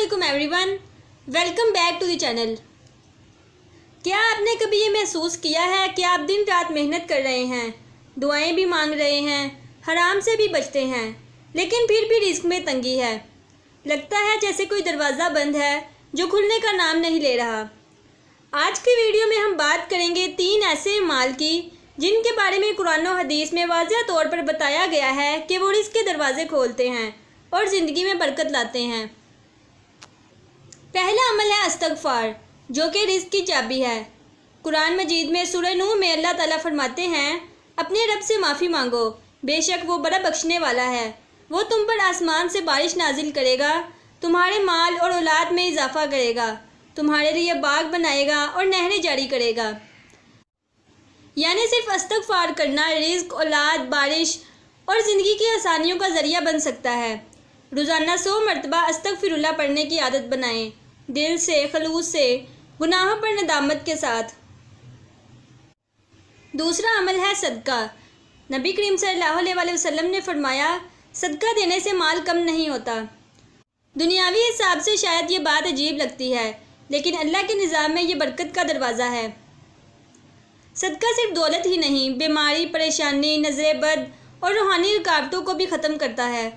अस्सलामुअलैकुम everyone, welcome back to the channel. क्या आपने कभी ये महसूस किया है कि आप दिन रात मेहनत कर रहे हैं, दुआएं भी मांग रहे हैं, हराम से भी बचते हैं, लेकिन फिर भी रिस्क में तंगी है। लगता है जैसे कोई दरवाज़ा बंद है जो खुलने का नाम नहीं ले रहा। आज की वीडियो में हम बात करेंगे 3 ऐसे माल की जिनके बारे में कुरान और हदीस में वाज़िह तौर पर बताया गया है कि वो रिस्क के दरवाज़े खोलते हैं और ज़िंदगी में बरकत लाते हैं। पहला अमल है इस्तग़फ़ार, जो कि रिस्क की चाबी है। कुरान मजीद में सूरह नूह में अल्लाह ताला फरमाते हैं, अपने रब से माफ़ी मांगो, बेशक वो बड़ा बख्शने वाला है। वो तुम पर आसमान से बारिश नाजिल करेगा, तुम्हारे माल और औलाद में इजाफा करेगा, तुम्हारे लिए बाग बनाएगा और नहरें जारी करेगा। यानी सिर्फ इस्तग़फ़ार करना रिस्क, औलाद, बारिश और ज़िंदगी की आसानियों का ज़रिया बन सकता है। रोज़ाना 100 मरतबा अस्तग़फ़िरुल्लाह पढ़ने की आदत बनाएं, दिल से, खलूस से, गुनाहों पर नदामत के साथ। दूसरा अमल है सदका। नबी करीम सल्लल्लाहु अलैहि वसल्लम ने फरमाया, सदका देने से माल कम नहीं होता। दुनियावी हिसाब से शायद ये बात अजीब लगती है, लेकिन अल्लाह के निज़ाम में ये बरकत का दरवाज़ा है। सदका सिर्फ दौलत ही नहीं, बीमारी, परेशानी, नज़र बद और रूहानी रुकावटों को भी ख़त्म करता है।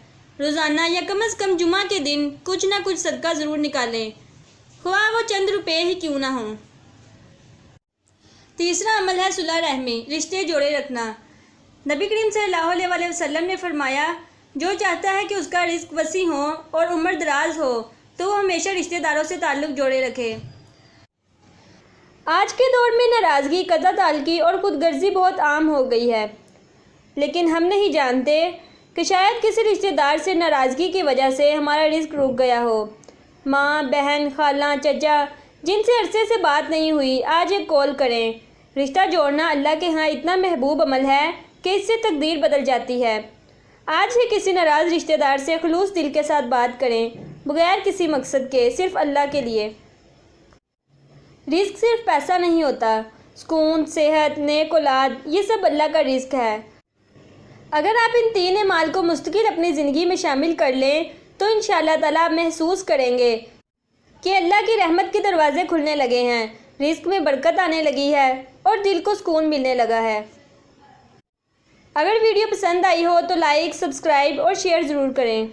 रोज़ाना या कम अज़ कम जुमा के दिन कुछ ना कुछ सदका ज़रूर निकालें, ख्वाह वो चंद रुपए ही क्यों ना हों। तीसरा अमल है सुलह रहमी, रिश्ते जोड़े रखना। नबी करीम सल्लल्लाहु अलैहि वसल्लम ने फरमाया, जो चाहता है कि उसका रिस्क वसी हो और उम्र दराज हो तो वो हमेशा रिश्तेदारों से ताल्लुक़ जोड़े रखे। आज के दौर में नाराज़गी, कज़ा ताल्लुकी और खुदगर्जी बहुत आम हो गई है, लेकिन हम नहीं जानते कि शायद किसी रिश्तेदार से नाराज़गी की वजह से हमारा रिस्क रुक गया हो। माँ, बहन, खाला, चचा जिनसे अरसे से बात नहीं हुई, आज एक कॉल करें। रिश्ता जोड़ना अल्लाह के यहाँ इतना महबूब अमल है कि इससे तकदीर बदल जाती है। आज ही किसी नाराज़ रिश्तेदार से खलूस दिल के साथ बात करें, बगैर किसी मकसद के, सिर्फ अल्लाह के लिए। रिस्क सिर्फ पैसा नहीं होता, सुकून, सेहत, नेक औलाद, ये सब अल्लाह का रिस्क है। अगर आप इन 3 अमाल को मुस्तकिल अपनी ज़िंदगी में शामिल कर लें तो इंशाअल्लाह ताला आप महसूस करेंगे कि अल्लाह की रहमत के दरवाज़े खुलने लगे हैं, रिस्क में बरकत आने लगी है और दिल को सुकून मिलने लगा है। अगर वीडियो पसंद आई हो तो लाइक, सब्सक्राइब और शेयर ज़रूर करें।